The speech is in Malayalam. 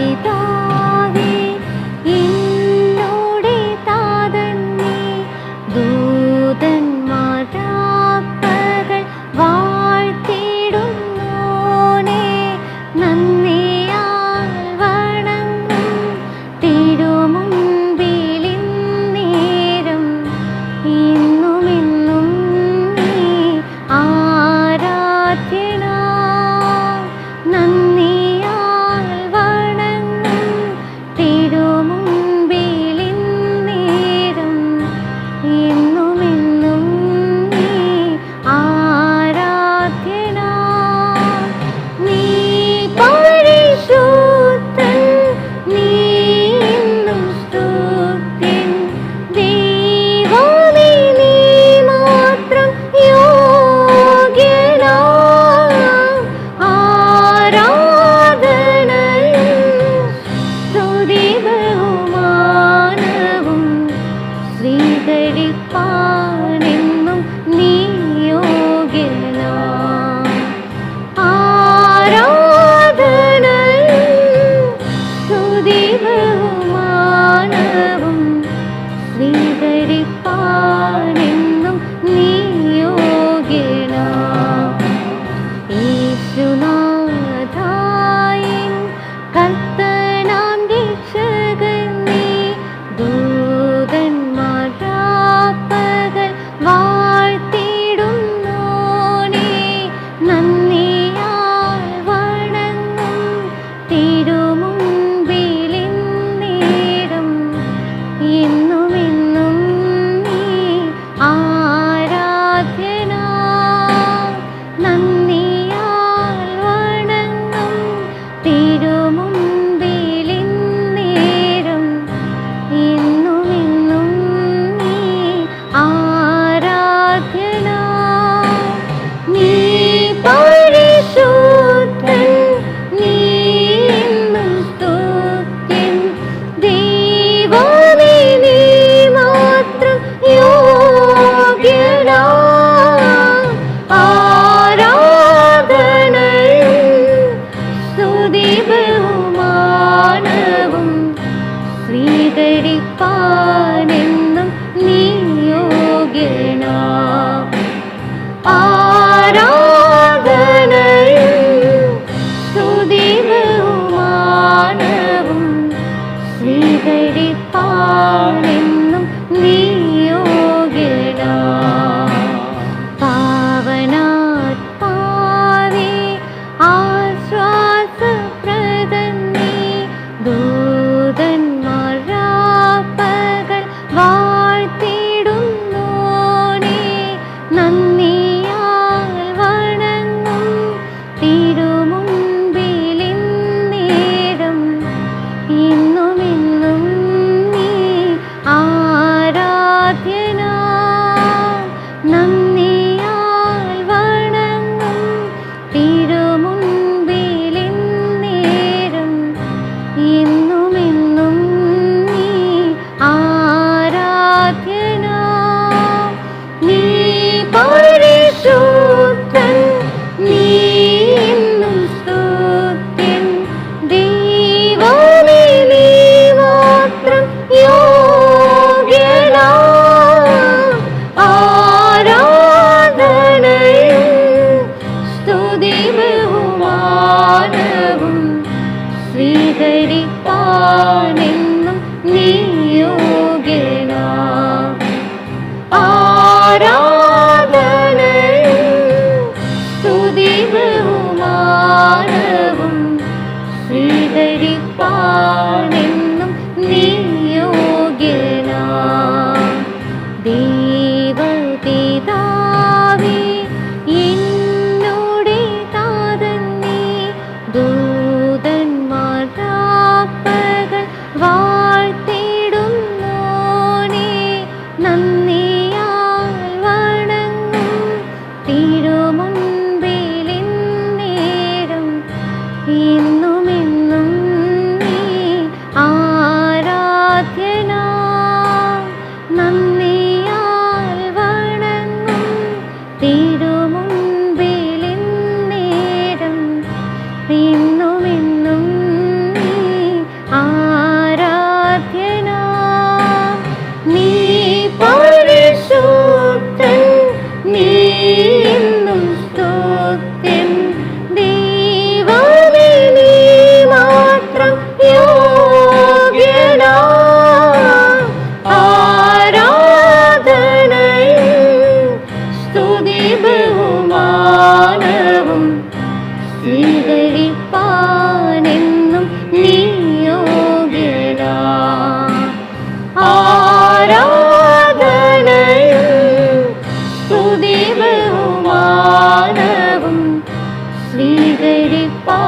ദൈവപിതാവേ എന്നോടെ താതന്നേ ദൂതന്മാരാപ്പകൾ വാഴ്ത്തിടുന്നോനേ നന്ദിയാൽ വണങ്ങും തിരുമുൻപിലിന്നേരം ഇന്നുമെന്നും നീ ആരാധ്യനാ നന്ദിയാൽ വണങ്ങും തിരുമുൻപിലിന്നേരം ഇന്നുമെന്നും നീ ആരാധ്യനാ നീ പരിശുദ്ധൻ നീ എന്നും സ്തുത്യൻ ദൈവമേ നീ മാത്രം യോഗ്യനാ ആരാധനയും സ്തുതി ബഹുമാനവും സ്വീകരിപ്പാനെന്നും നീ യോഗ്യനാ ആരാധനയും സ്തുതി ബഹുമാനവും സ്വീകരിപ്പാനെന്നും നീ യോഗ്യനാ യേശുനാഥായൻ കർത്തനാം രക്ഷകൻ നീ ദൂതന്മാരാപ്പകൾ വാഴ്ത്തിടുന്നോനേ നന്ദിയാൽ വണങ്ങും തിരുമുൻപിലിന്നേരം എന്നുമെന്നും നീ ആരാധ്യനാ നന്ദിയാൽ വണങ്ങും തിരുമുൻപിലിന്നേരം എന്നുമെന്നും നീ ആരാധ്യനാ നീ പരിശുദ്ധൻ നീ എന്നും സ്തുത്യൻ ദൈവമേ നീ മാത്രം യോഗ്യനാ ആരാധനയും സ്തുതി ബഹുമാനവും സ്വീകരിപ്പാനെന്നും നീ യോഗ്യനാ ആരാധനയും സ്തുതി ബഹുമാനവും സ്വീകരിപ്പാനെന്നും നീ യോഗ്യനാ പാവനാത്മാവേ ആശ്വാസപ്രദൻ നീ ദൂതന്മാരാപ്പകൾ വാഴ്ത്തിടുന്നോനേ നന്ദിയാൽ വണങ്ങും തിരുമുൻപിലിന്നേരം എന്നുമെന്നും നീ ആരാധ്യനാ നന്ദിയാൽ വണങ്ങും തിരുമുൻപിലിന്നേരം എന്നുമെന്നും നീ ആരാധ്യനാ നീ പരിശുദ്ധൻ നീ എന്നും സ്തുത്യൻ ദൈവമേ നീ മാത്രം യോഗ്യനാ ആരാധനയും സ്തുതി ബഹുമാനവും സ്വീകരിപ്പാനെന്നും നീ യോഗ്യനാ ആരാധനയും സ്തുതി ബഹുമാനവും സ്വീകരിപ്പാനെന്നും നീ യോഗ്യനാ ദൈവപിതാവേ എന്നോടെ താതന്നേ ദൂതന്മാരാപ്പകൾ വാഴ്ത്തിടുന്നോനേ നന്ദിയാൽ വണങ്ങും തിരുമുൻപിലിന്നേരം എന്നുമെന്നും നീ എൻ ദൈവമേ നീ മാത്രം യോഗ്യനാ ആരാധനയും സ്തുതി ബഹുമാനവും സ്വീകരിപ്പാനെന്നും നീ യോഗ്യനാ ആരാധനയും സ്തുതി ബഹുമാനവും സ്വീകരിപ്പാ